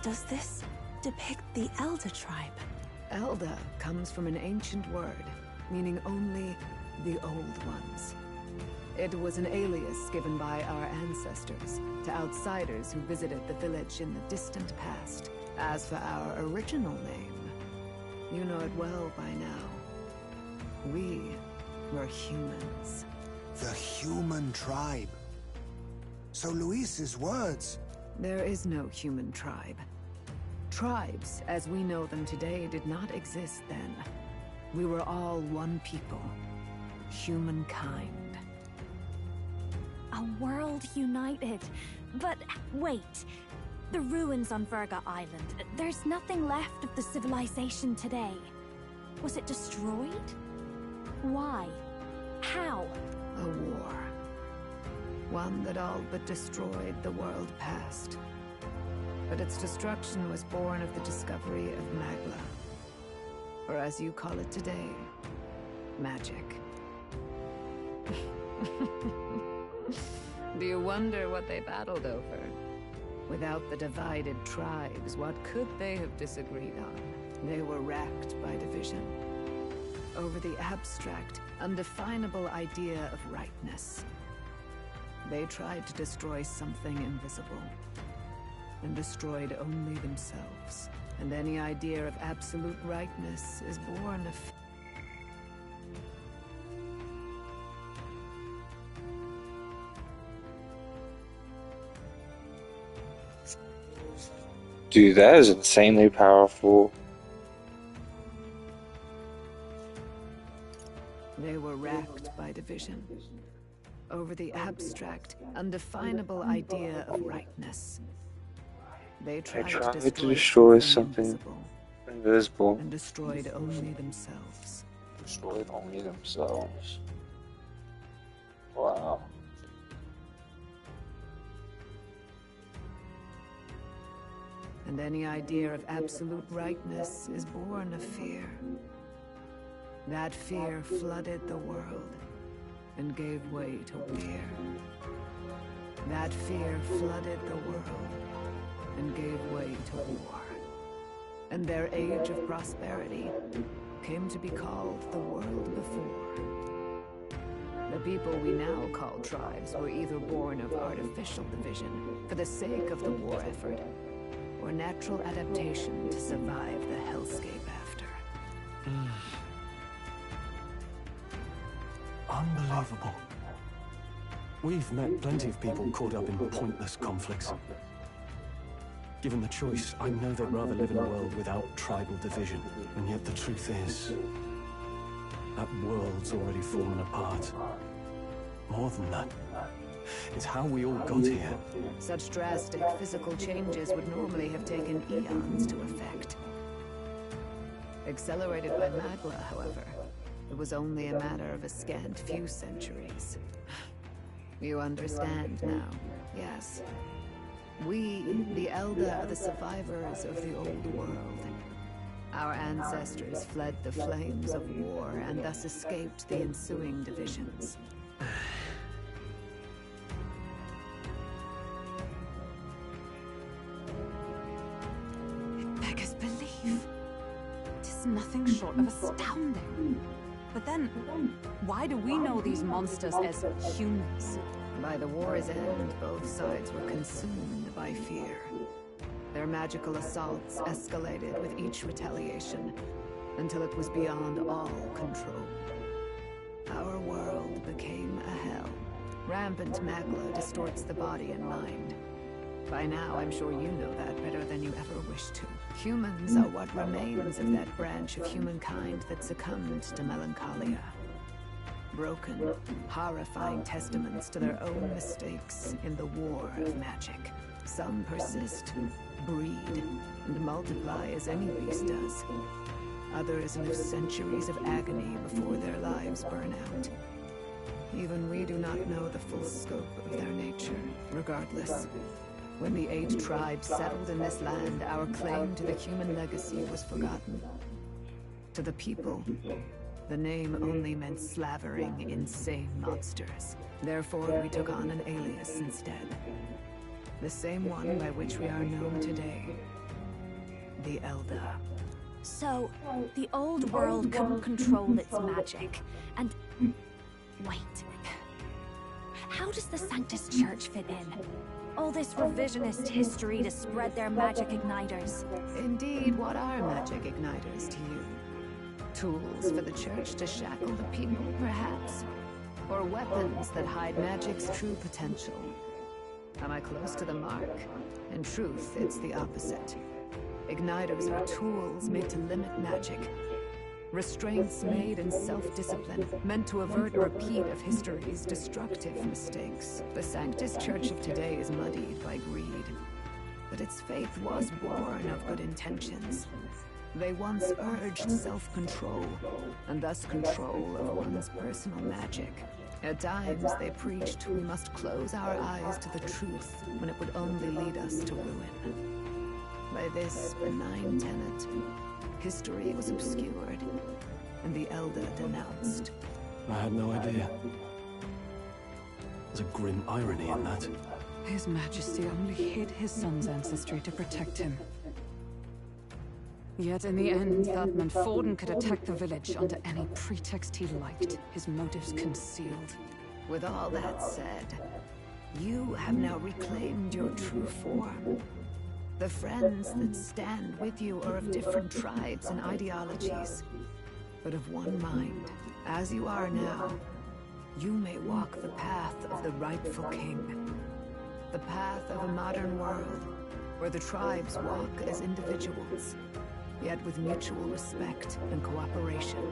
Does this depict the Elder tribe? Elder comes from an ancient word, meaning only the old ones. It was an alias given by our ancestors to outsiders who visited the village in the distant past. As for our original name, you know it well by now. We were humans. The human tribe. So Luis's words... There is no human tribe. Tribes, as we know them today, did not exist then. We were all one people. Humankind. A world united. But wait. The ruins on Virga Island. There's nothing left of the civilization today. Was it destroyed? Why? How? A war. One that all but destroyed the world past. But its destruction was born of the discovery of Magla. Or as you call it today, magic. Do you wonder what they battled over? Without the divided tribes, what could they have disagreed on? They were racked by division. Over the abstract, undefinable idea of rightness. They tried to destroy something invisible, and destroyed only themselves. And any idea of absolute rightness is born of... Dude, that is insanely powerful. They were racked by division. Over the abstract, undefinable idea of rightness. They tried to destroy something invisible and destroyed only themselves. Destroyed only themselves. Wow. And any idea of absolute rightness is born of fear. That fear flooded the world and gave way to fear. That fear flooded the world and gave way to war. And their age of prosperity came to be called the world before. The people we now call tribes were either born of artificial division for the sake of the war effort, or natural adaptation to survive the hellscape after. Unbelievable. We've met plenty of people caught up in pointless conflicts. Given the choice, I know they'd rather live in a world without tribal division. And yet the truth is, that world's already fallen apart. More than that, it's how we all got here. Such drastic physical changes would normally have taken eons to effect. Accelerated by Magla, however, it was only a matter of a scant few centuries. You understand now, yes. We, the Elder, are the survivors of the old world. Our ancestors fled the flames of war and thus escaped the ensuing divisions. It beggars belief. It is nothing short of astounding. But then, why do we know these monsters as humans? By the war's end, both sides were consumed by fear. Their magical assaults escalated with each retaliation, until it was beyond all control. Our world became a hell. Rampant Magla distorts the body and mind. By now, I'm sure you know that better than you ever wished to. Humans are what remains of that branch of humankind that succumbed to melancholia. Broken, horrifying testaments to their own mistakes in the war of magic. Some persist, breed, and multiply as any beast does. Others live centuries of agony before their lives burn out. Even we do not know the full scope of their nature. Regardless, when the 8 tribes settled in this land, our claim to the human legacy was forgotten. To the people, the name only meant slavering, insane monsters. Therefore, we took on an alias instead. The same one by which we are known today. the Elder. So, the old world couldn't control its magic, and... Wait. How does the Sanctus Church fit in? All this revisionist history to spread their magic igniters. Indeed, what are magic igniters to you? Tools for the Church to shackle the people, perhaps? Or weapons that hide magic's true potential? Am I close to the mark? In truth, it's the opposite. Igniters are tools made to limit magic. Restraints made in self-discipline, meant to avert a repeat of history's destructive mistakes. The Sanctus Church of today is muddied by greed. But its faith was born of good intentions. They once urged self-control, and thus control of one's personal magic. At times, they preached we must close our eyes to the truth when it would only lead us to ruin. By this benign tenet, history was obscured, and the Elder denounced. I had no idea. There's a grim irony in that. His Majesty only hid his son's ancestry to protect him. Yet in the end, that meant Forden could attack the village under any pretext he liked, his motives concealed. With all that said, you have now reclaimed your true form. The friends that stand with you are of different tribes and ideologies, but of one mind. As you are now, you may walk the path of the rightful king. The path of a modern world, where the tribes walk as individuals, yet with mutual respect and cooperation.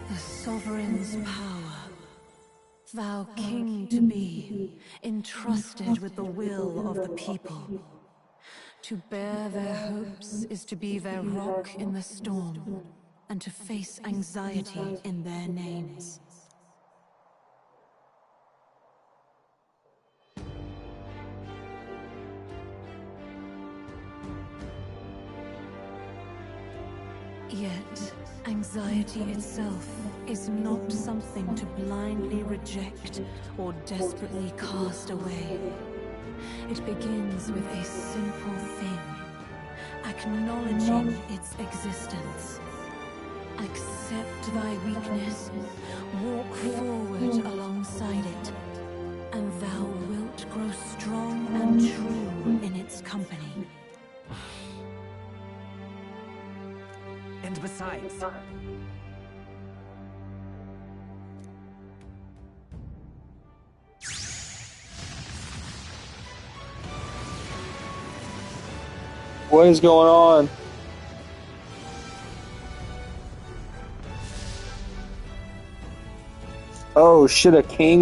The sovereign's power, thou king to be, entrusted with the will of the people. To bear their hopes is to be their rock in the storm, and to face anxiety in their names. Yet, anxiety itself is not something to blindly reject or desperately cast away. It begins with a simple thing, acknowledging its existence. Accept thy weakness, walk forward alongside it, and thou wilt grow strong and true in its company. And besides... What is going on? Oh shit, a king?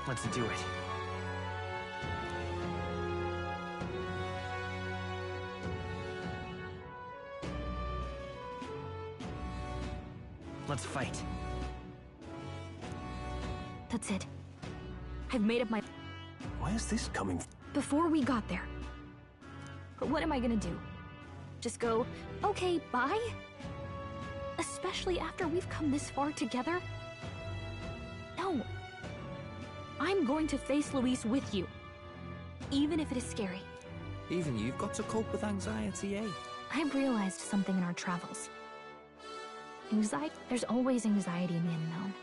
Let's do it. Let's fight. That's it. I've made up my... Why is this coming from? Before we got there. But what am I gonna do? Just go, okay, bye? Especially after we've come this far together? No. I'm going to face Luis with you. Even if it is scary. Even you've got to cope with anxiety, eh? I've realized something in our travels. There's always anxiety in the unknown.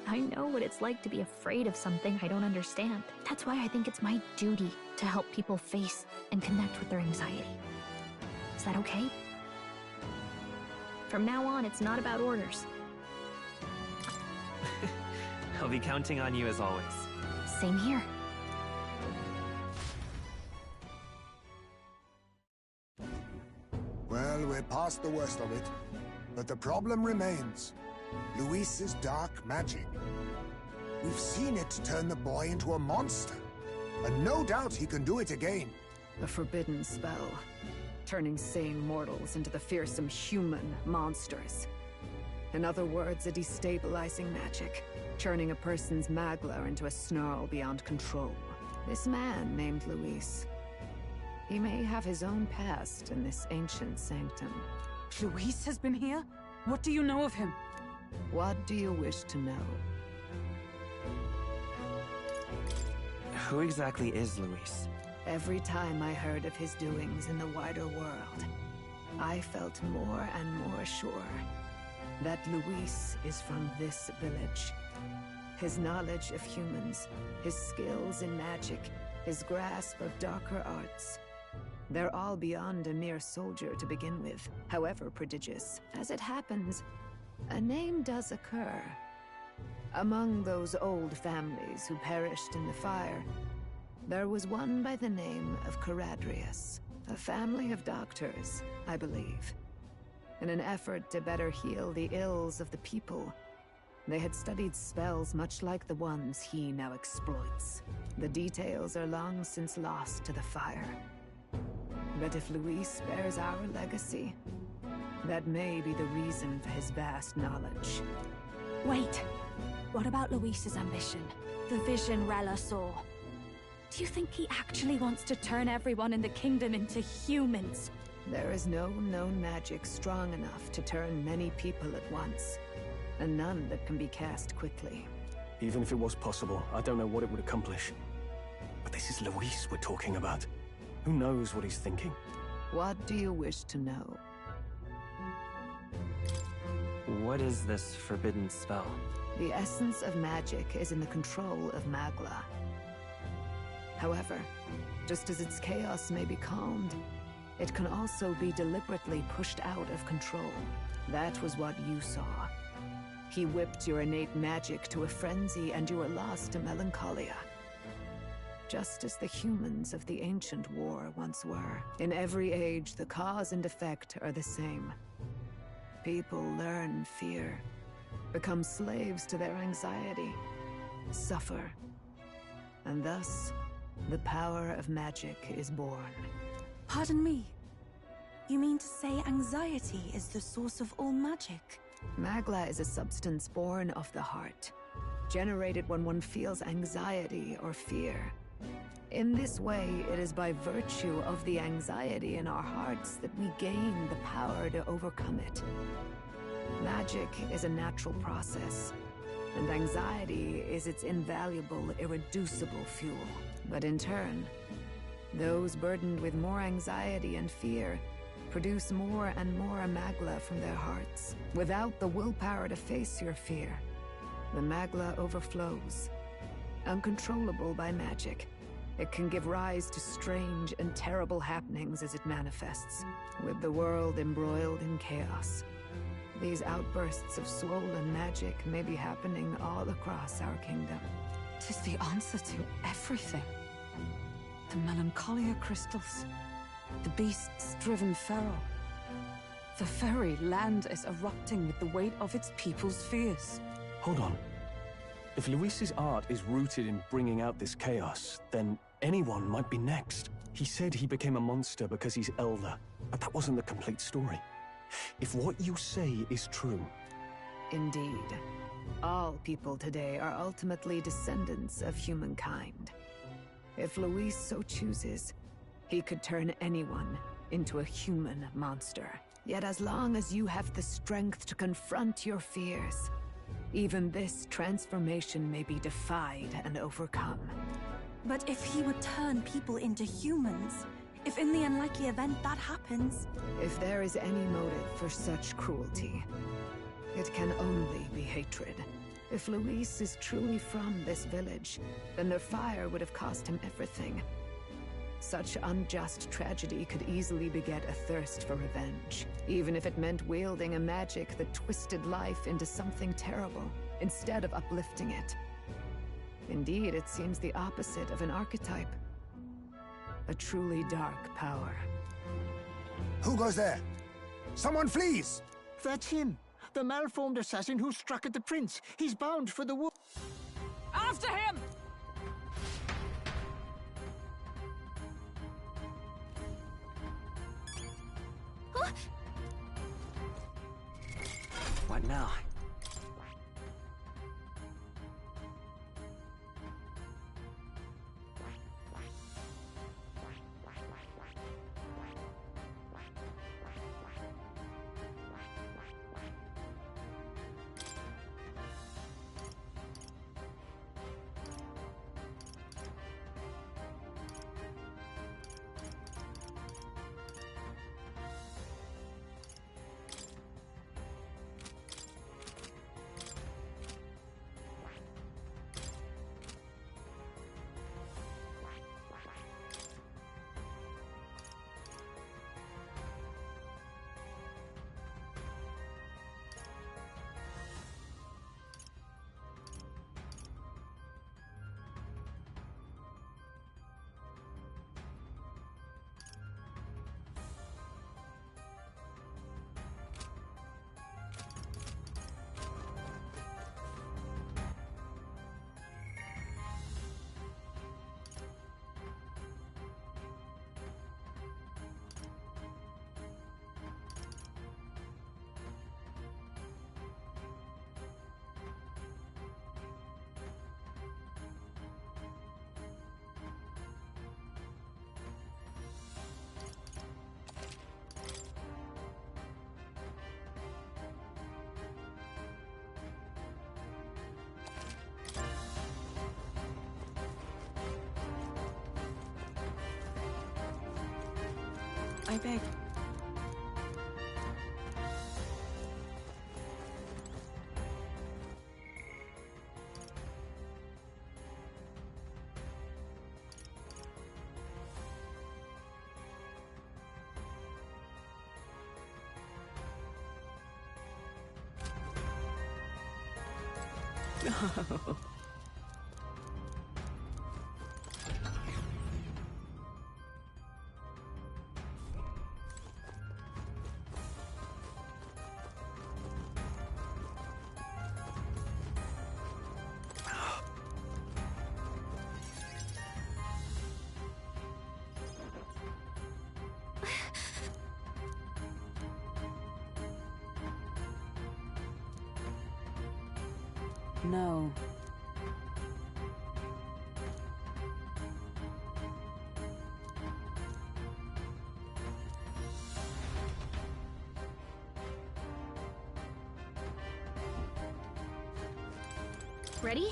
I know what it's like to be afraid of something I don't understand. That's why I think it's my duty to help people face and connect with their anxiety. Is that okay? From now on, it's not about orders. I'll be counting on you as always. Same here. Well, we're past the worst of it. But the problem remains. Luis's dark magic. We've seen it turn the boy into a monster. And no doubt he can do it again. A forbidden spell, turning sane mortals into the fearsome human monsters. In other words, a destabilizing magic, turning a person's magla into a snarl beyond control. This man named Luis. He may have his own past in this ancient sanctum. Luis has been here? What do you know of him? What do you wish to know? Who exactly is Luis? Every time I heard of his doings in the wider world, I felt more and more sure that Luis is from this village. His knowledge of humans, his skills in magic, his grasp of darker arts. They're all beyond a mere soldier to begin with, however prodigious. As it happens, a name does occur. Among those old families who perished in the fire, there was one by the name of Caradrius, a family of doctors, I believe. In an effort to better heal the ills of the people, they had studied spells much like the ones he now exploits. The details are long since lost to the fire. But if Luis bears our legacy, that may be the reason for his vast knowledge. Wait, what about Luis's ambition? The vision Rella saw. Do you think he actually wants to turn everyone in the kingdom into humans? There is no known magic strong enough to turn many people at once, and none that can be cast quickly. Even if it was possible, I don't know what it would accomplish. But this is Luis we're talking about. Who knows what he's thinking? What do you wish to know? What is this forbidden spell? The essence of magic is in the control of Magla. However, just as its chaos may be calmed, it can also be deliberately pushed out of control. That was what you saw. He whipped your innate magic to a frenzy and you were lost to melancholia. Just as the humans of the ancient war once were. In every age, the cause and effect are the same. People learn fear, become slaves to their anxiety, suffer, and thus, the power of magic is born. Pardon me. You mean to say anxiety is the source of all magic? Magla is a substance born of the heart, generated when one feels anxiety or fear. In this way, it is by virtue of the anxiety in our hearts that we gain the power to overcome it. Magic is a natural process, and anxiety is its invaluable, irreducible fuel. But in turn, those burdened with more anxiety and fear produce more and more Magla from their hearts. Without the willpower to face your fear, the Magla overflows. Uncontrollable by magic, it can give rise to strange and terrible happenings as it manifests, with the world embroiled in chaos. These outbursts of swollen magic may be happening all across our kingdom. 'Tis the answer to everything. The melancholia crystals, the beasts driven feral. The very land is erupting with the weight of its people's fears. Hold on. If Luis's art is rooted in bringing out this chaos, then anyone might be next. He said he became a monster because he's elder, but that wasn't the complete story. If what you say is true... Indeed. All people today are ultimately descendants of humankind. If Luis so chooses, he could turn anyone into a human monster. Yet as long as you have the strength to confront your fears, even this transformation may be defied and overcome. But if he would turn people into humans, if in the unlikely event that happens... If there is any motive for such cruelty, it can only be hatred. If Luis is truly from this village, then their fire would have cost him everything. Such unjust tragedy could easily beget a thirst for revenge, even if it meant wielding a magic that twisted life into something terrible, instead of uplifting it. Indeed, it seems the opposite of an archetype. A truly dark power. Who goes there? Someone flees! That's him. The malformed assassin who struck at the prince. He's bound for the war. After him! What now? I beg. No. Ready?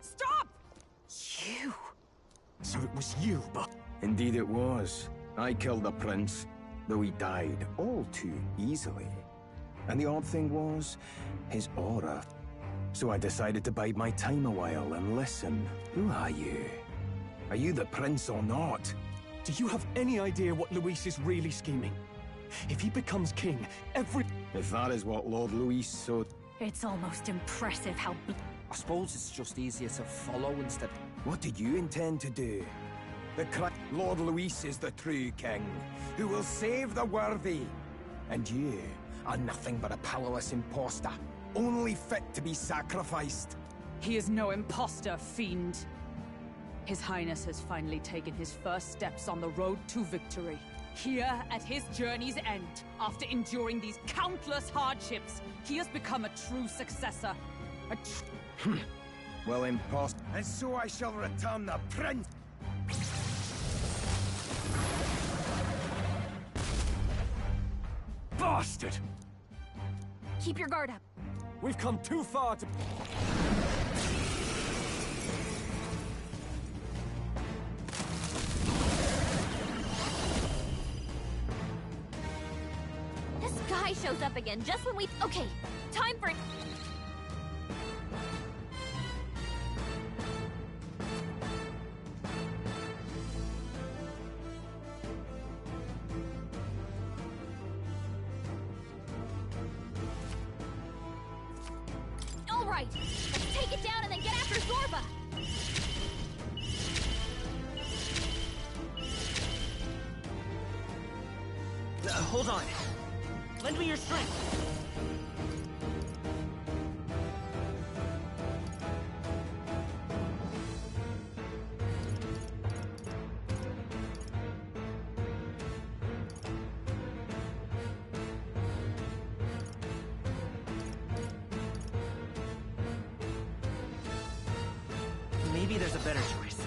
Stop! You! So it was you, but... Indeed it was. I killed the prince, though he died all too easily. And the odd thing was, his aura. So I decided to bide my time a while and listen. Who are you? Are you the prince or not? Do you have any idea what Luis is really scheming? If he becomes king, If that is what Lord Luis so... It's almost impressive how... I suppose it's just easier to follow instead. What did you intend to do? Lord Luis is the true king, who will save the worthy. And you are nothing but a powerless imposter, only fit to be sacrificed. He is no imposter, fiend. His Highness has finally taken his first steps on the road to victory. Here, at his journey's end, after enduring these countless hardships, he has become a true successor. Well, imposter. And so I shall return the prince. Bastard! Keep your guard up. We've come too far to... This guy shows up again just when we... Okay, time for... All right, let's take it down and then get after Zorba. Hold on. Lend me your strength. Maybe there's a better choice.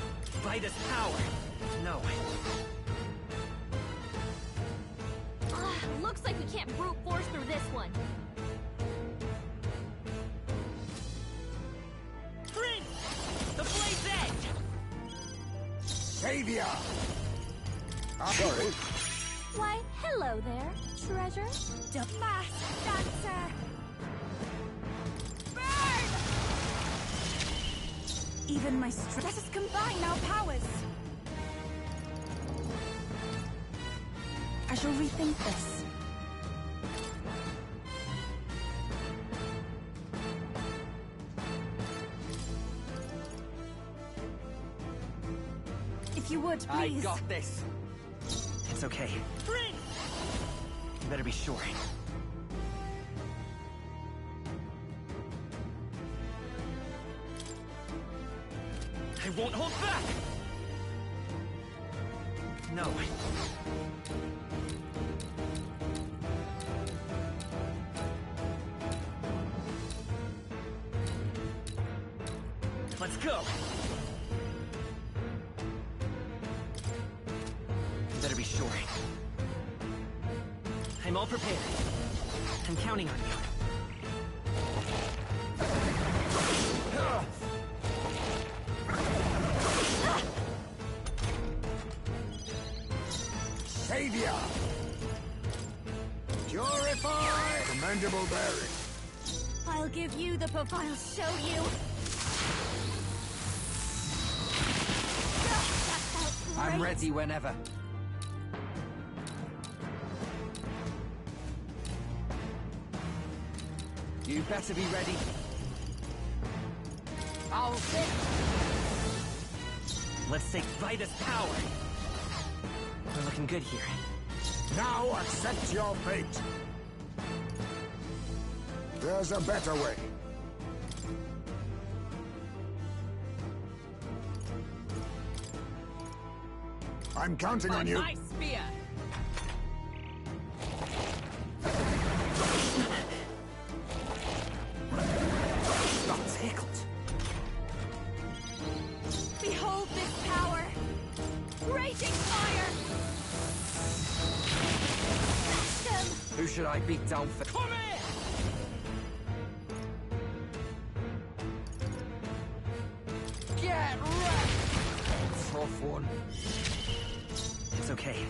By this power. No. Looks like we can't brute force through this one. Prince! The Blade's Edge! Savior! Sorry. Why, hello there, treasure. The mask dancer. Burn! Even my strength. Let us combine our powers. I shall rethink this. If you would, please. I got this. It's okay. Prince! You better be sure. I won't hold back! No. Let's go! You better be sure. I'm all prepared. I'm counting on you. Arcadia! Purify! Commendable bearing. I'll give you the I'll show you. That felt great. I'm ready whenever. You better be ready. I'll sit. Let's take Vitus power. We're looking good here. Now accept your fate. There's a better way. I'm counting on you. My spear. Not tickled. Behold this power! Raging fire! Smash them! Who should I beat down for? Come here! Get wrecked! Tough one. It's okay.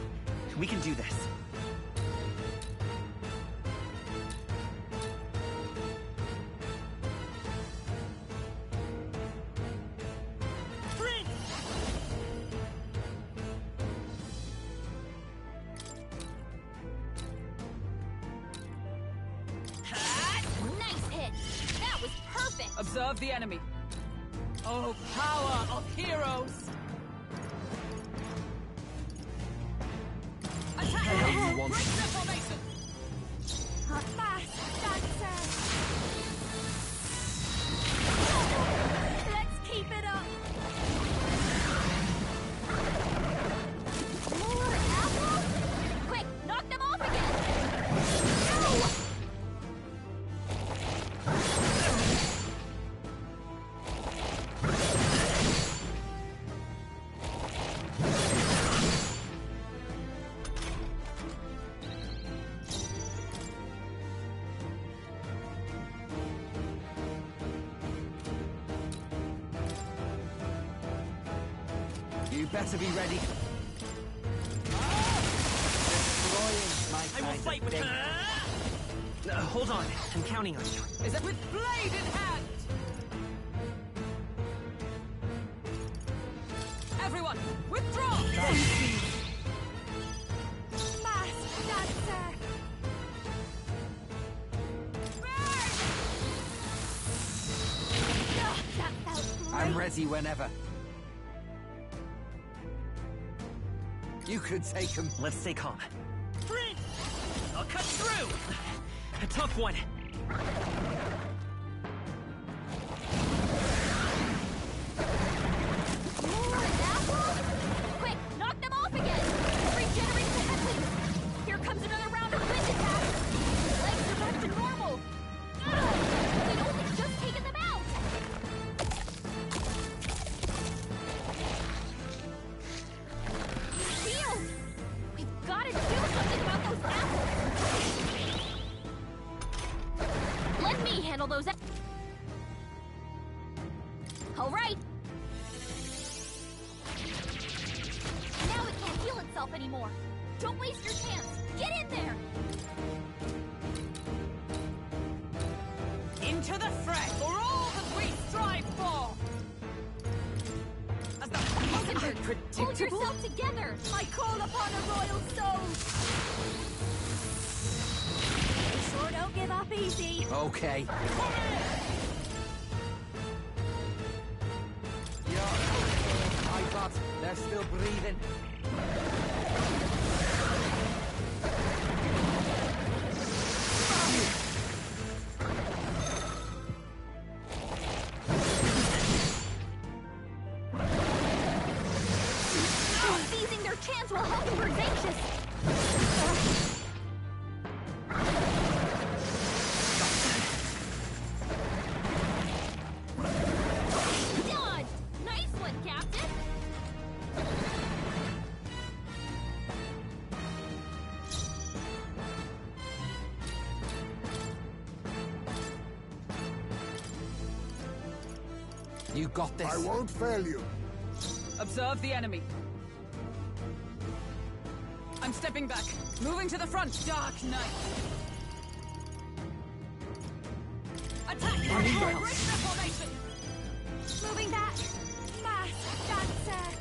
We can do this. Nice hit! That was perfect! Observe the enemy. Oh, power of heroes! Attack! want- Break the formation! Fast dancer! Let's keep it up! More apples? Quick, knock them off again! No! You better be ready. I will fight with her. Hold on. I'm counting on you. Is it with blade in hand? Everyone, withdraw! Fast dancer! Burn! That felt great! I'm ready whenever. You could take him. Let's stay calm. Prince! I'll cut through! A tough one. More apples? Quick, knock them off again! Regenerate the headwinds! Here comes another round of wind attacks! Legs are back to normal! Ugh! We'd only just taken them out! Shield! We've got to do something about those apples! Let me handle those All right! Now it can't heal itself anymore! Don't waste your chance! Get in there! Into the fray for all that we strive for! As the Heisenberg, hold yourself together! I call upon a royal soul! You sure don't give up easy! Okay. I thought they're still breathing. Seizing their chance while Heisenberg's anxious! Dodge! Nice one, Captain! You got this. I won't fail you. Observe the enemy. I'm still Stepping back. Moving to the front. Dark Knight. Attack! Original formation! Moving back. Mass dancer.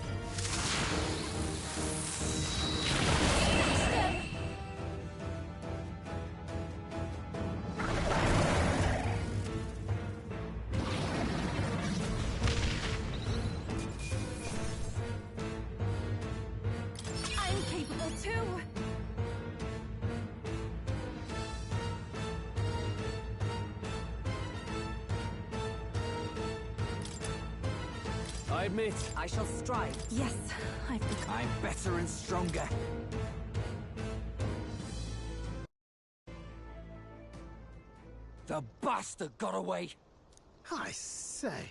I'm capable too. I admit, I shall strive. Yes, I've become. I'm better and stronger. The bastard got away! I say,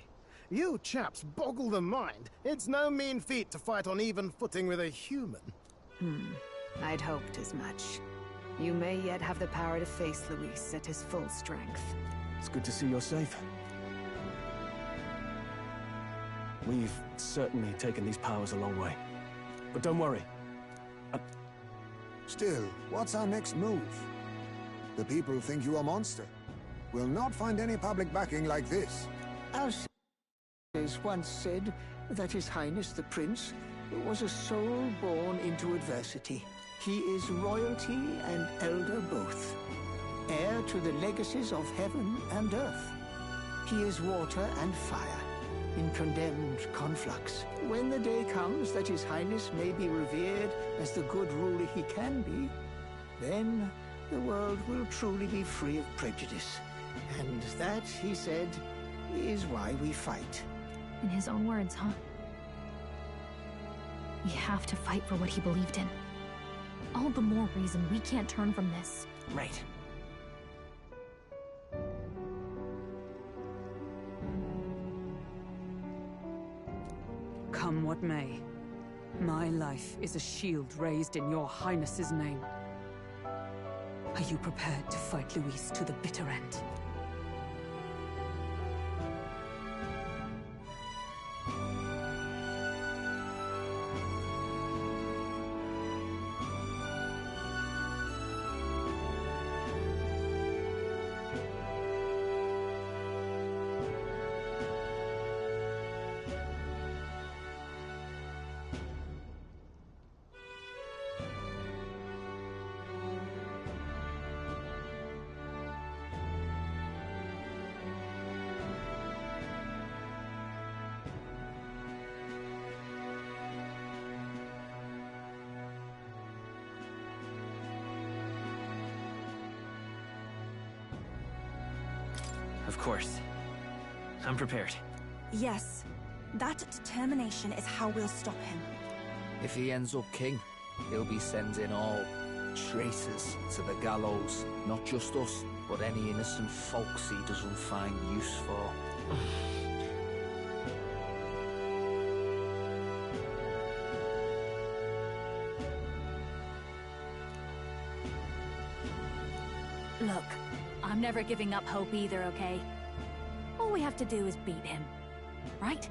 you chaps boggle the mind. It's no mean feat to fight on even footing with a human. I'd hoped as much. You may yet have the power to face Luis at his full strength. it's good to see you're safe. We've certainly taken these powers a long way. But don't worry. Still, what's our next move? The people think you a monster. We'll not find any public backing like this. As once said, that His Highness the Prince was a soul born into adversity. He is royalty and elder both, heir to the legacies of heaven and earth. He is water and fire, in condemned conflux. When the day comes that His Highness may be revered as the good ruler he can be, then the world will truly be free of prejudice. And that, he said, is why we fight. In his own words, huh? We have to fight for what he believed in. All the more reason we can't turn from this. Right. Come what may, my life is a shield raised in your Highness's name. Are you prepared to fight Luis to the bitter end? Of course. I'm prepared. Yes. That determination is how we'll stop him. If he ends up king, he'll be sending all traitors to the gallows. Not just us, but any innocent folks he doesn't find use for. Look, I'm never giving up hope either, okay? All we have to do is beat him, right?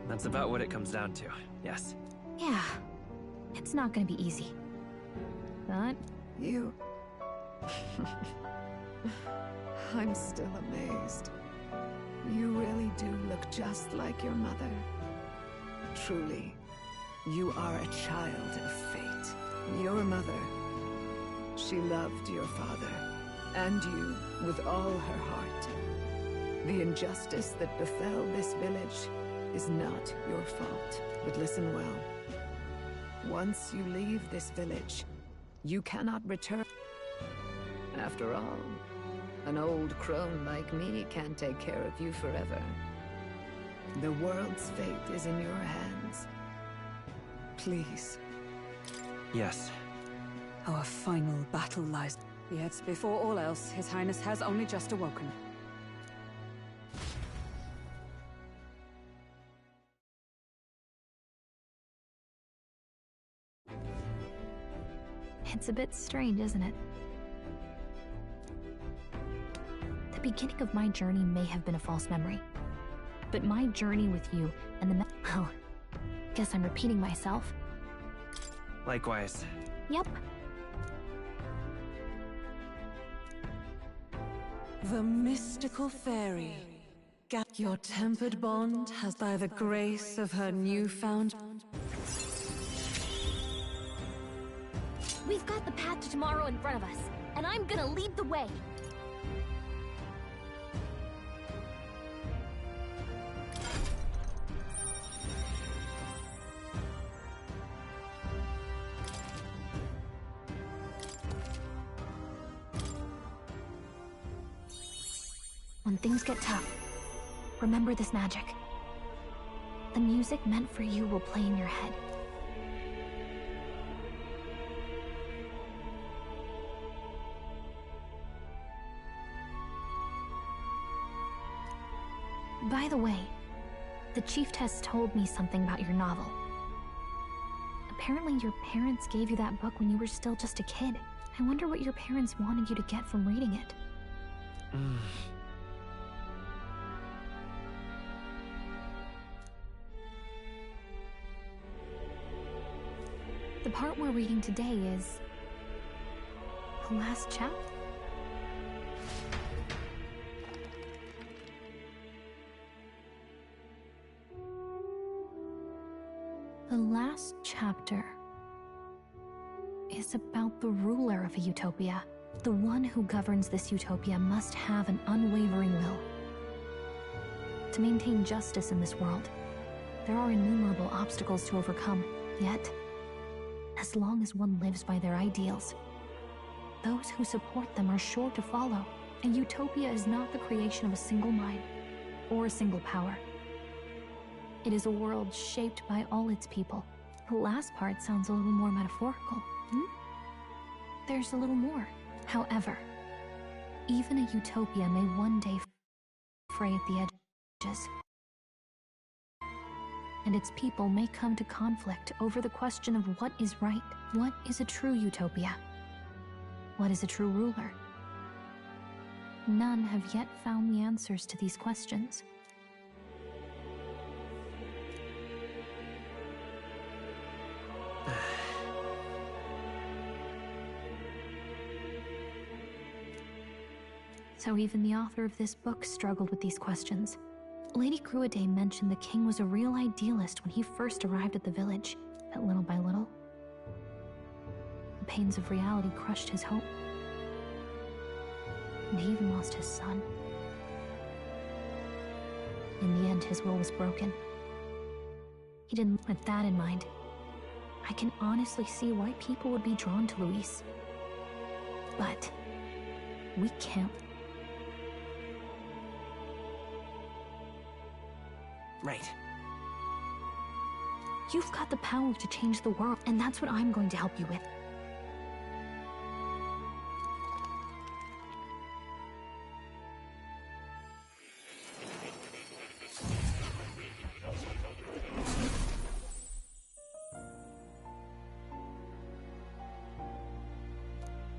That's about what it comes down to, yes. Yeah, it's not gonna be easy. But... You... I'm still amazed. You really do look just like your mother. Truly, you are a child of fate. Your mother, she loved your father, and you with all her heart. The injustice that befell this village is not your fault. But listen well. Once you leave this village, you cannot return. After all, an old crone like me can't take care of you forever. The world's fate is in your hands. Please. Yes. Our final battle lies. Yet, before all else, His Highness has only just awoken. it's a bit strange, isn't it? The beginning of my journey may have been a false memory. But my journey with you and the well, guess I'm repeating myself. Likewise. Yep. The mystical fairy. Your tempered bond has by the grace of her newfound... We've got the path to tomorrow in front of us, and I'm gonna lead the way. When things get tough, remember this magic. The music meant for you will play in your head. By the way, the Chiefess told me something about your novel. Apparently your parents gave you that book when you were still just a kid. I wonder what your parents wanted you to get from reading it. The part we're reading today is... the last chapter? The last chapter is about the ruler of a utopia. The one who governs this utopia must have an unwavering will. To maintain justice in this world, there are innumerable obstacles to overcome, yet, as long as one lives by their ideals, those who support them are sure to follow. A utopia is not the creation of a single mind or a single power. It is a world shaped by all its people. The last part sounds a little more metaphorical. There's a little more. However, even a utopia may one day fray at the edges, and its people may come to conflict over the question of what is right. What is a true utopia? What is a true ruler? None have yet found the answers to these questions. So even the author of this book struggled with these questions. Lady Gruaday mentioned the king was a real idealist when he first arrived at the village, but little by little, the pains of reality crushed his hope. And he even lost his son. In the end, his will was broken. He didn't. With that in mind, I can honestly see why people would be drawn to Luis. But we can't. Right. You've got the power to change the world, and that's what I'm going to help you with.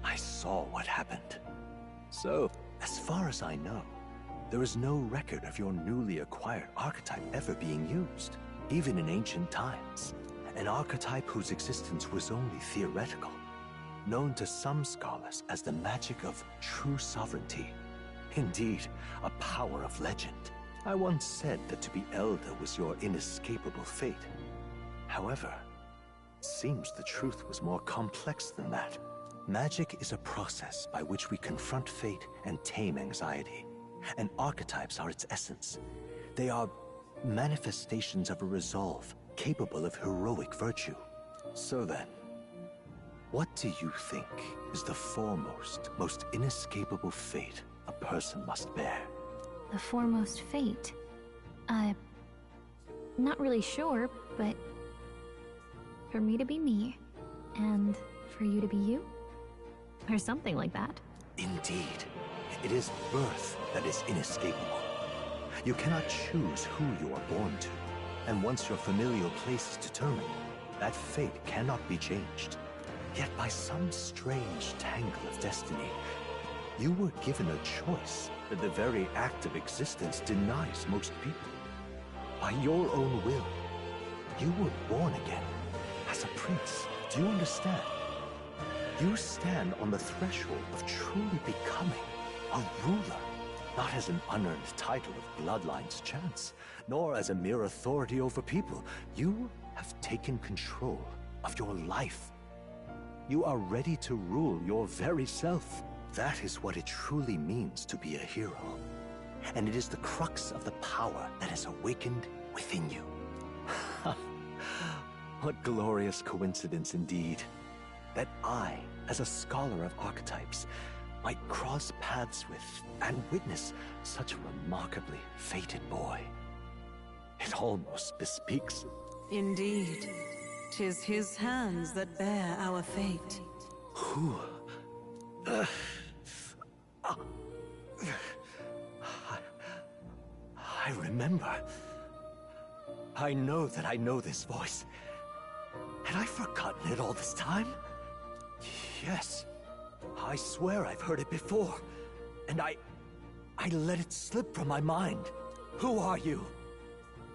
I saw what happened. So, as far as I know, there is no record of your newly acquired archetype ever being used, even in ancient times. An archetype whose existence was only theoretical, known to some scholars as the magic of true sovereignty. Indeed, a power of legend. I once said that to be Elder was your inescapable fate. However, it seems the truth was more complex than that. Magic is a process by which we confront fate and tame anxiety. And archetypes are its essence. They are manifestations of a resolve capable of heroic virtue. So then, what do you think is the foremost, most inescapable fate a person must bear? The foremost fate? Not really sure, but for me to be me, and for you to be you? Or something like that. Indeed. It is birth that is inescapable. You cannot choose who you are born to, and once your familial place is determined, that fate cannot be changed. Yet by some strange tangle of destiny, you were given a choice that the very act of existence denies most people. By your own will, you were born again as a prince. Do you understand? You stand on the threshold of truly becoming a ruler, not as an unearned title of bloodline's chance, nor as a mere authority over people. You have taken control of your life. You are ready to rule your very self. That is what it truly means to be a hero. And it is the crux of the power that has awakened within you. What glorious coincidence indeed, that I, as a scholar of archetypes, might cross paths with and witness such a remarkably fated boy. It almost bespeaks... Indeed. 'Tis his hands that bear our fate. Who? I remember. I know that I know this voice. Had I forgotten it all this time? Yes. I swear I've heard it before. And I let it slip from my mind. Who are you?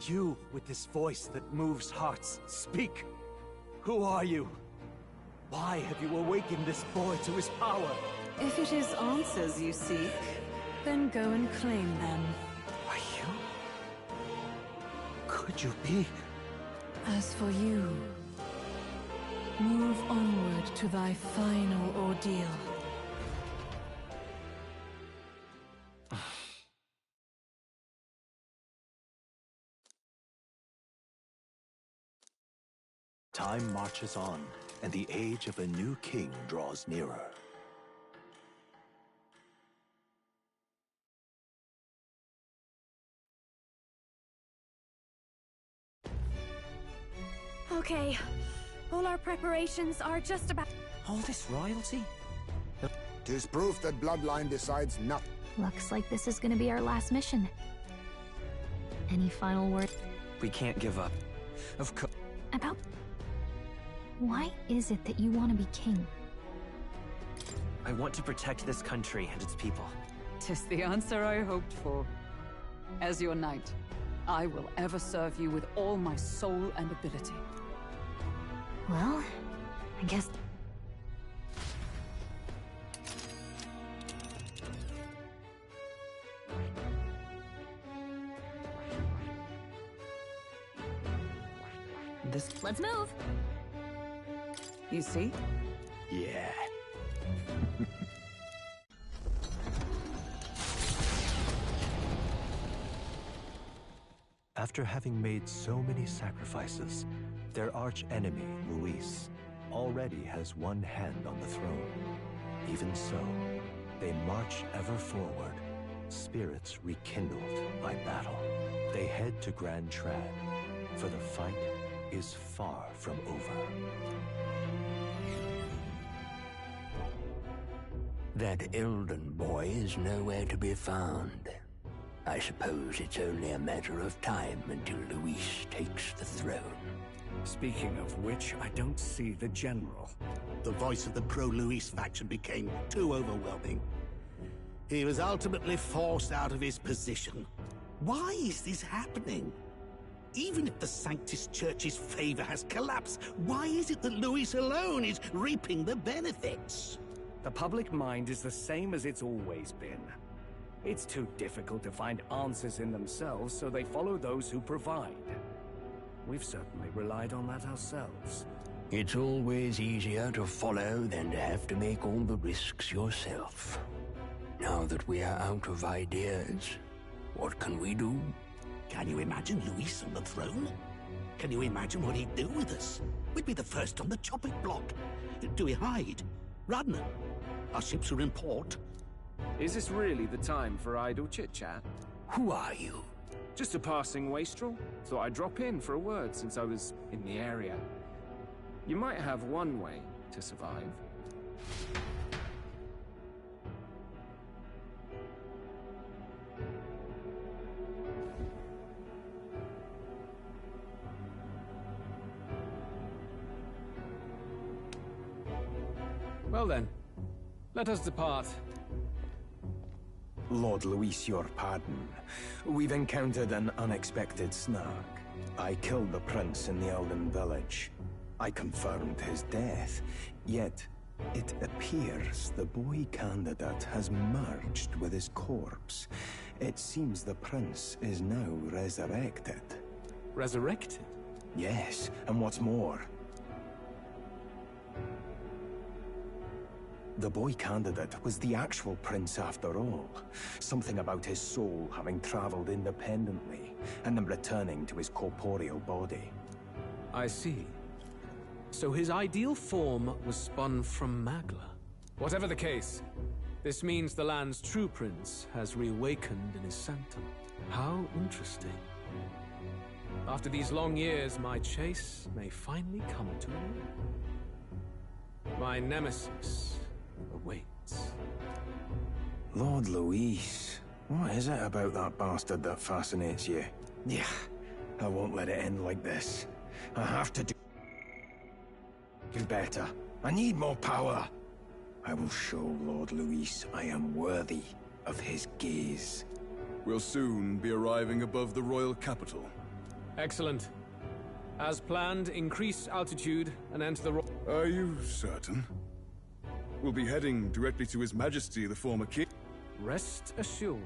You with this voice that moves hearts. Speak. Who are you? Why have you awakened this boy to his power? If it is answers you seek, then go and claim them. Are you? Could you be? As for you, move onward to thy final ordeal. Time marches on, and the age of a new king draws nearer. Okay, all our preparations are just about... All this royalty? 'Tis proof that bloodline decides nothing. Looks like this is gonna be our last mission. Any final word? We can't give up. Of course. About... Why is it that you want to be king? I want to protect this country and its people. 'Tis the answer I hoped for. As your knight, I will ever serve you with all my soul and ability. Well, I guess... Let's move! You see? Yeah. After having made so many sacrifices, their arch-enemy, Luis, already has one hand on the throne. Even so, they march ever forward, spirits rekindled by battle. They head to Grand Trad, for the fight is far from over. That Elden boy is nowhere to be found. I suppose it's only a matter of time until Luis takes the throne. Speaking of which, I don't see the general. The voice of the pro-Luis faction became too overwhelming. He was ultimately forced out of his position. Why is this happening? Even if the Sanctus Church's favor has collapsed, why is it that Luis alone is reaping the benefits? The public mind is the same as it's always been. It's too difficult to find answers in themselves, so they follow those who provide. We've certainly relied on that ourselves. It's always easier to follow than to have to make all the risks yourself. Now that we are out of ideas, what can we do? Can you imagine Luis on the throne? Can you imagine what he'd do with us? We'd be the first on the chopping block. Do we hide? Run? Our ships are in port. Is this really the time for idle chit-chat? Who are you? Just a passing wastrel. Thought I'd drop in for a word since I was in the area. You might have one way to survive. Well then, let us depart. Lord Luis, your pardon. We've encountered an unexpected snag. I killed the prince in the Elden village. I confirmed his death, yet it appears the boy candidate has merged with his corpse. It seems the prince is now resurrected. Resurrected? Yes, and what's more, the boy candidate was the actual prince after all. Something about his soul having traveled independently, and then returning to his corporeal body. I see. So his ideal form was spun from Magla. Whatever the case, this means the land's true prince has reawakened in his sanctum. How interesting. After these long years, my chase may finally come to an end. My nemesis awaits. Lord Luis, what is it about that bastard that fascinates you? Yeah, I won't let it end like this. I have to do better. I need more power. I will show Lord Luis I am worthy of his gaze. We'll soon be arriving above the royal capital. Excellent. As planned, increase altitude and enter the Are you certain? We'll be heading directly to His Majesty, the former king. Rest assured.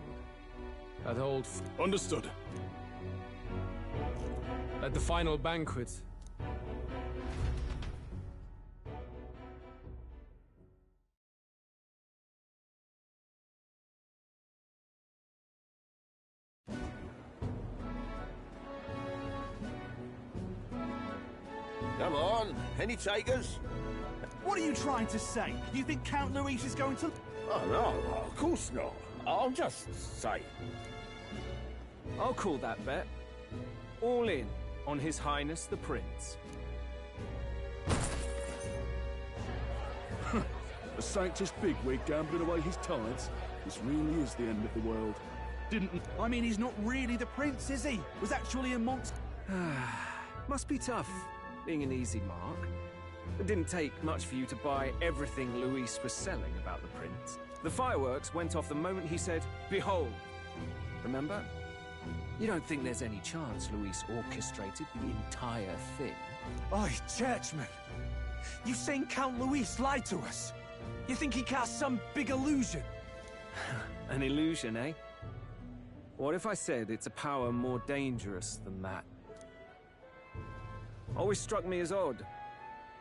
That old Understood. At the final banquet. Come on, any takers? What are you trying to say? You think Count Luis is going to... Oh, no, of course not. I'll just say. I'll call that bet. All in on His Highness the Prince. A Sanctus bigwig gambling away his tithes? This really is the end of the world. I mean, he's not really the prince, is he? Was actually a monster. Must be tough, being an easy mark. It didn't take much for you to buy everything Luis was selling about the prince. The fireworks went off the moment he said, "Behold." Remember? You don't think there's any chance Luis orchestrated the entire thing? Oi, churchman! You saying Count Luis lied to us? You think he cast some big illusion? An illusion, eh? What if I said it's a power more dangerous than that? Always struck me as odd.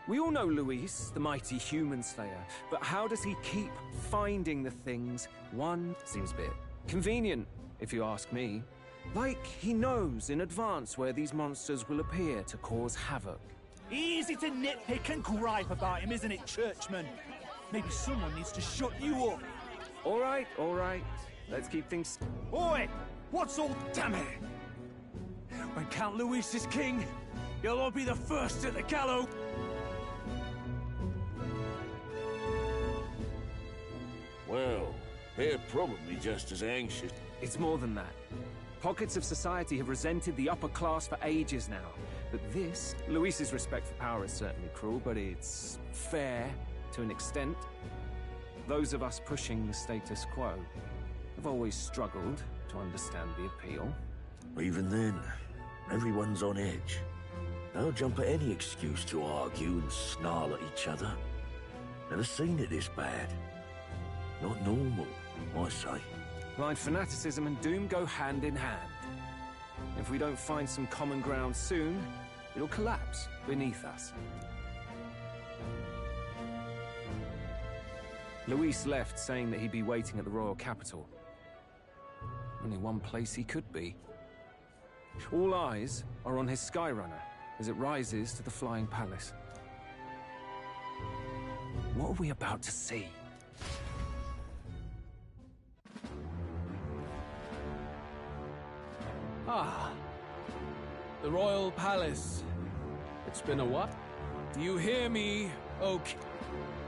We all know Luis, the mighty human slayer, but how does he keep finding the things one seems a bit convenient, if you ask me? Like he knows in advance where these monsters will appear to cause havoc. Easy to nitpick and gripe about him, isn't it, churchman? Maybe someone needs to shut you up. All right. Let's keep things... Oi! What's all damn it? When Count Luis is king, you'll all be the first at the gallows. Well, they're probably just as anxious. It's more than that. Pockets of society have resented the upper class for ages now. But this, Luis's respect for power is certainly cruel, but it's fair to an extent. Those of us pushing the status quo have always struggled to understand the appeal. Even then, everyone's on edge. They'll jump at any excuse to argue and snarl at each other. Never seen it this bad. Not normal, I say. Blind fanaticism and doom go hand in hand. If we don't find some common ground soon, it'll collapse beneath us. Luis left saying that he'd be waiting at the royal capital. Only one place he could be. All eyes are on his Skyrunner as it rises to the flying palace. What are we about to see? Ah, the royal palace. It's been a what? Do you hear me, Oak?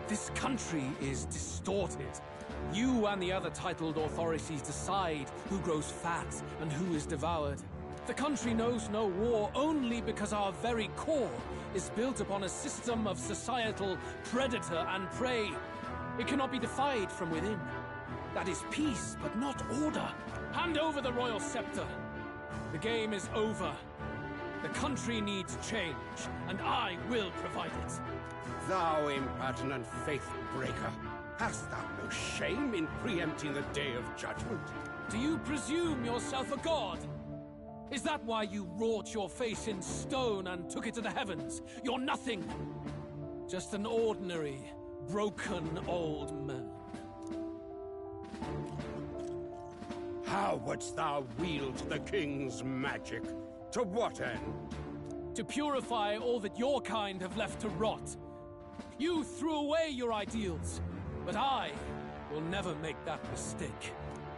This country is distorted. You and the other titled authorities decide who grows fat and who is devoured. The country knows no war only because our very core is built upon a system of societal predator and prey. It cannot be defied from within. That is peace, but not order. Hand over the royal scepter. The game is over. The country needs change, and I will provide it. Thou impertinent faith breaker, hast thou no shame in preempting the day of judgment? Do you presume yourself a god? Is that why you wrought your face in stone and took it to the heavens? You're nothing. Just an ordinary, broken old man. How wouldst thou wield the king's magic? To what end? To purify all that your kind have left to rot. You threw away your ideals, but I will never make that mistake.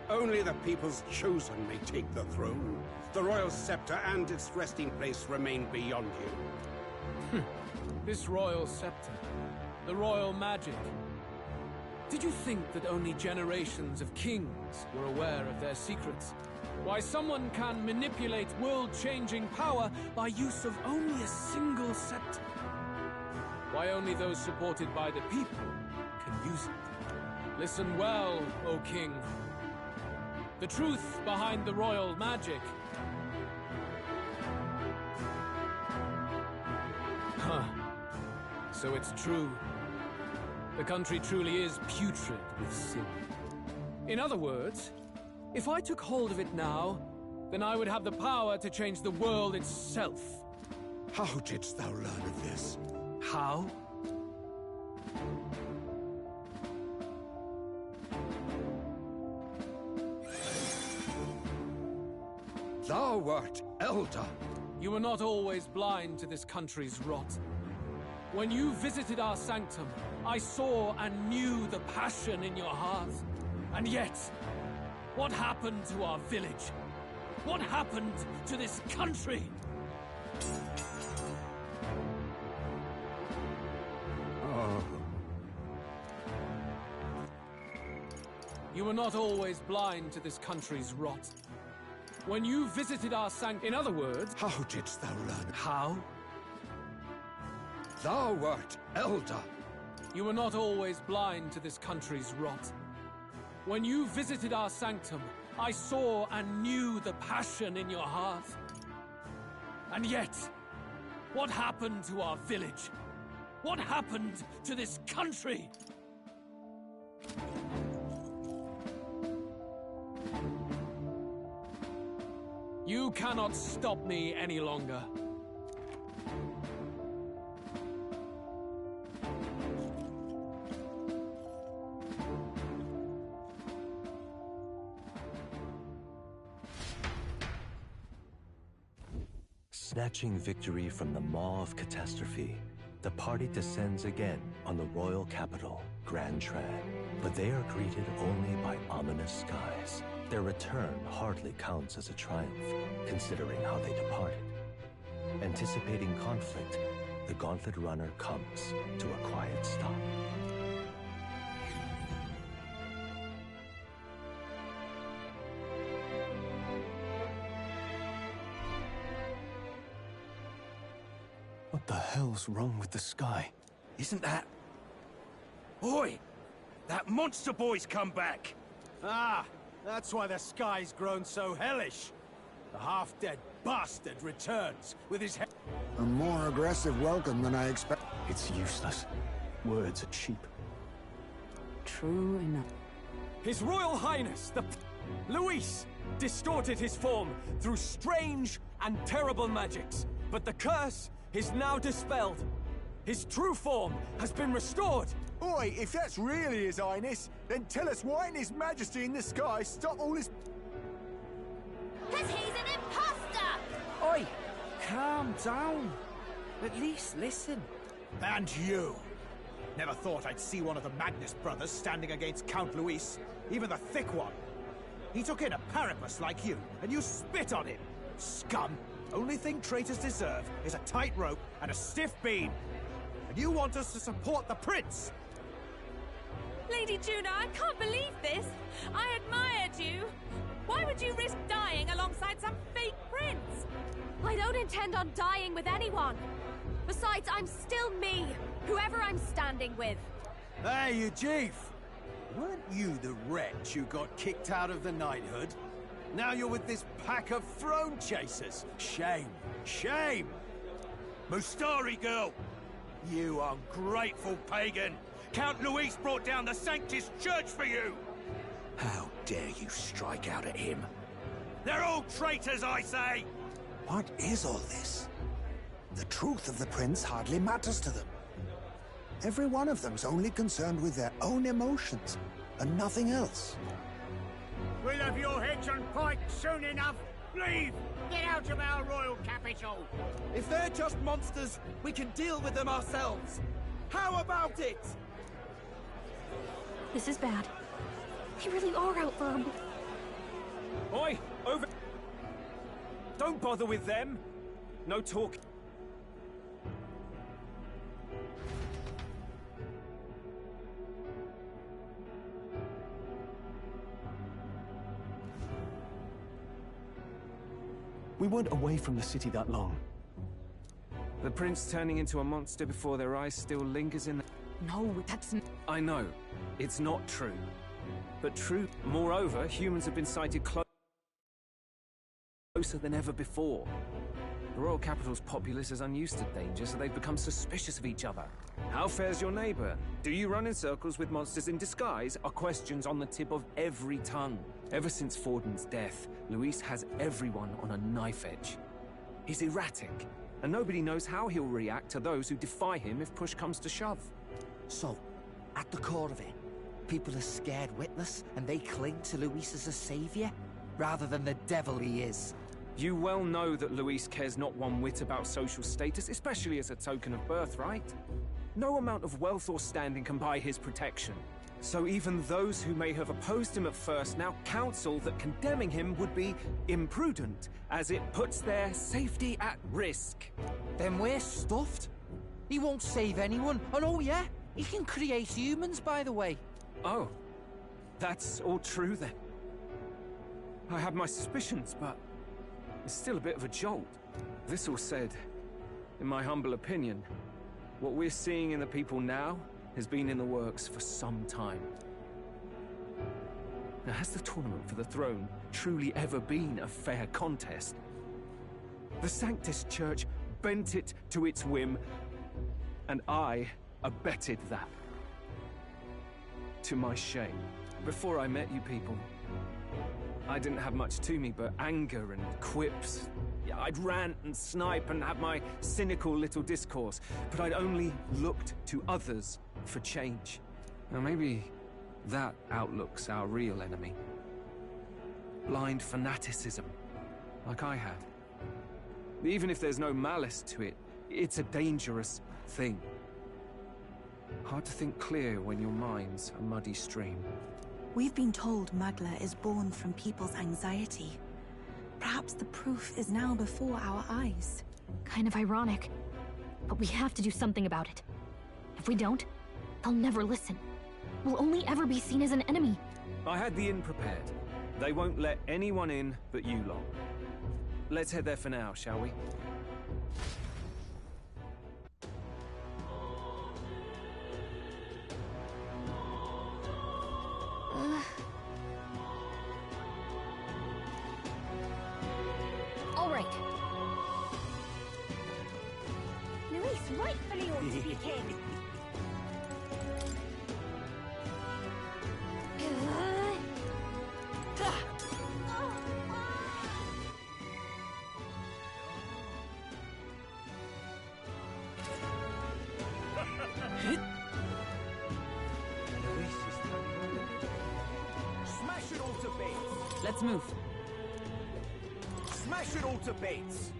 Only the people's chosen may take the throne. The royal scepter and its resting place remain beyond you. This royal scepter, the royal magic. Did you think that only generations of kings were aware of their secrets? Why someone can manipulate world-changing power by use of only a single scepter? Why only those supported by the people can use it? Listen well, O king. The truth behind the royal magic. Huh. So it's true. The country truly is putrid with sin. In other words, if I took hold of it now, then I would have the power to change the world itself. How didst thou learn of this? How? Thou wert elder. You were not always blind to this country's rot. When you visited our sanctum, I saw and knew the passion in your heart. And yet, what happened to our village? What happened to this country? Oh. You were not always blind to this country's rot. When you visited our sanctum, in other words... How didst thou learn? How? Thou wert elder. You were not always blind to this country's rot. When you visited our sanctum, I saw and knew the passion in your heart. And yet, what happened to our village? What happened to this country? You cannot stop me any longer. Snatching victory from the maw of catastrophe, the party descends again on the royal capital, Grand Tran. But they are greeted only by ominous skies. Their return hardly counts as a triumph, considering how they departed. Anticipating conflict, the Gauntlet Runner comes to a quiet stop. What the hell's wrong with the sky? Isn't that... Oi! That monster boy's come back! Ah, that's why the sky's grown so hellish. The half-dead bastard returns with his head... A more aggressive welcome than I expect. It's useless. Words are cheap. True enough. His Royal Highness, the... Luis, distorted his form through strange and terrible magics. But the curse is now dispelled. His true form has been restored. Oi, if that's really His Highness, then tell us why in His Majesty in the sky stop all this... 'Cause he's an imposter! Oi! Calm down. At least listen. And you! Never thought I'd see one of the Magnus brothers standing against Count Luis, even the thick one. He took in a Paripus like you, and you spit on him! Scum! Only thing traitors deserve is a tight rope and a stiff beam. And you want us to support the prince? Lady Juna, I can't believe this! I admired you! Why would you risk dying alongside some fake prince? I don't intend on dying with anyone. Besides, I'm still me, whoever I'm standing with. Hey, you chief! Weren't you the wretch who got kicked out of the knighthood? Now you're with this pack of throne chasers. Shame. Shame! Mustari girl! You ungrateful pagan! Count Luis brought down the Sanctus Church for you! How dare you strike out at him? They're all traitors, I say! What is all this? The truth of the prince hardly matters to them. Every one of them's only concerned with their own emotions, and nothing else. We'll have your heads on pike soon enough. Leave! Get out of our royal capital! If they're just monsters, we can deal with them ourselves. How about it? This is bad. They really are out for him. Oi! Over... Don't bother with them. No talk. We weren't away from the city that long. The prince turning into a monster before their eyes still lingers in the... No, that's... I know. It's not true. But true. Moreover, humans have been sighted closer than ever before. The royal capital's populace is unused to danger, so they've become suspicious of each other. How fares your neighbor? Do you run in circles with monsters in disguise? Are questions on the tip of every tongue. Ever since Forden's death, Luis has everyone on a knife edge. He's erratic, and nobody knows how he'll react to those who defy him if push comes to shove. So, at the core of it, people are scared witless, and they cling to Luis as a savior, rather than the devil he is. You well know that Luis cares not one whit about social status, especially as a token of birthright. No amount of wealth or standing can buy his protection. So even those who may have opposed him at first now counsel that condemning him would be imprudent, as it puts their safety at risk. Then we're stuffed. He won't save anyone, and oh yeah, he can create humans, by the way. Oh, that's all true then. I have my suspicions, but it's still a bit of a jolt. This all said, in my humble opinion, what we're seeing in the people now has been in the works for some time. Now, has the tournament for the throne truly ever been a fair contest? The Sanctus Church bent it to its whim, and I abetted that. To my shame. Before I met you people, I didn't have much to me but anger and quips. I'd rant and snipe and have my cynical little discourse, but I'd only looked to others for change. Now maybe that outlook's our real enemy. Blind fanaticism, like I had. Even if there's no malice to it, it's a dangerous thing. Hard to think clear when your mind's a muddy stream. We've been told Magla is born from people's anxiety. Perhaps the proof is now before our eyes. Kind of ironic, but we have to do something about it. If we don't, they'll never listen. We'll only ever be seen as an enemy. I had the inn prepared. They won't let anyone in but you lot. Let's head there for now, shall we? All right. Luis rightfully ought to be king. Smash it all to bits! Let's move. Smash it all to bits!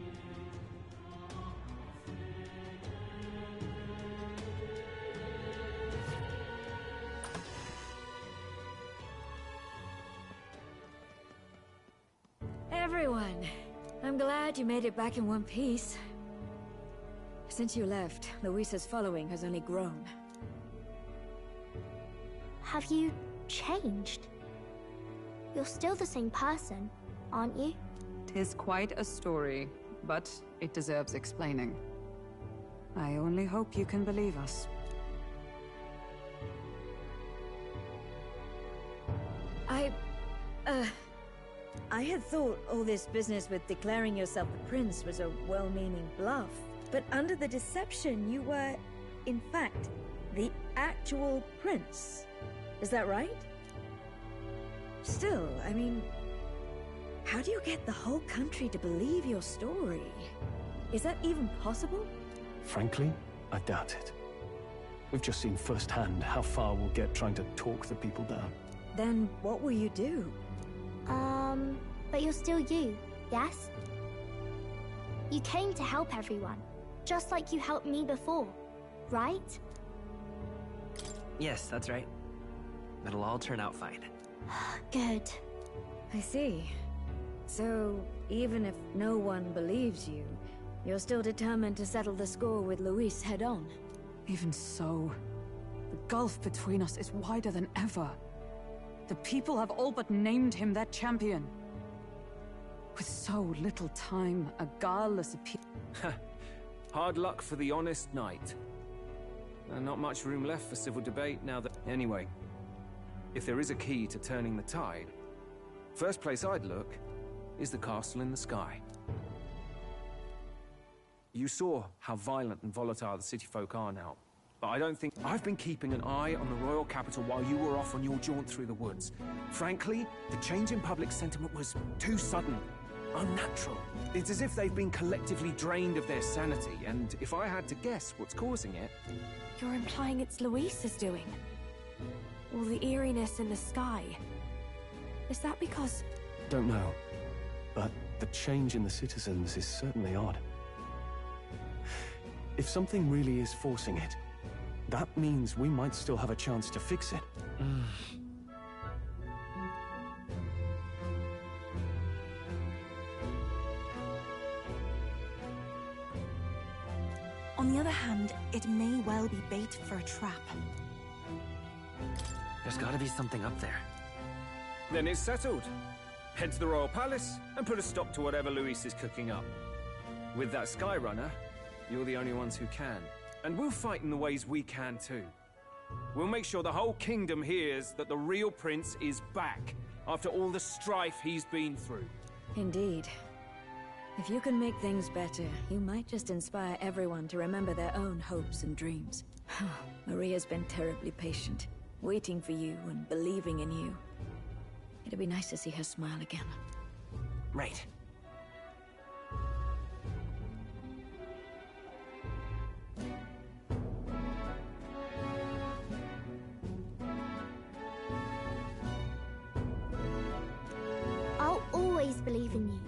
Everyone, I'm glad you made it back in one piece. Since you left, Luisa's following has only grown. Have you changed? You're still the same person, aren't you? 'Tis quite a story, but it deserves explaining. I only hope you can believe us. I had thought all this business with declaring yourself the prince was a well-meaning bluff. But under the deception, you were, in fact, the actual prince. Is that right? Still, I mean, how do you get the whole country to believe your story? Is that even possible? Frankly, I doubt it. We've just seen firsthand how far we'll get trying to talk the people down. Then what will you do? But you're still you, yes? You came to help everyone, just like you helped me before, right? Yes, that's right. It'll all turn out fine. Good. I see. So, even if no one believes you, you're still determined to settle the score with Luis head-on? Even so, the gulf between us is wider than ever. The people have all but named him their champion. With so little time, a guileless appeal. Hard luck for the honest knight. Not much room left for civil debate now that... Anyway, if there is a key to turning the tide, first place I'd look is the castle in the sky. You saw how violent and volatile the city folk are now. But I don't think... I've been keeping an eye on the royal capital while you were off on your jaunt through the woods. Frankly, the change in public sentiment was too sudden. Unnatural. It's as if they've been collectively drained of their sanity, and if I had to guess what's causing it... You're implying it's Luis's doing? All the eeriness in the sky. Is that because... Don't know. But the change in the citizens is certainly odd. If something really is forcing it, that means we might still have a chance to fix it. On the other hand, it may well be bait for a trap. There's gotta be something up there. Then it's settled. Head to the royal palace and put a stop to whatever Luis is cooking up. With that Skyrunner, you're the only ones who can. And we'll fight in the ways we can too. We'll make sure the whole kingdom hears that the real prince is back after all the strife he's been through. Indeed. If you can make things better, you might just inspire everyone to remember their own hopes and dreams. Maria's been terribly patient, waiting for you and believing in you. It'd be nice to see her smile again. Right. I'll always believe in you.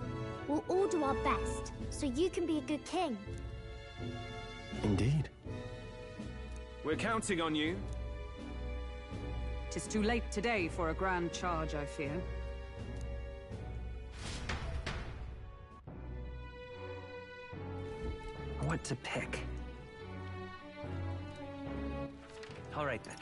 We'll all do our best, so you can be a good king. Indeed. We're counting on you. 'Tis too late today for a grand charge, I fear. What to pick? All right then.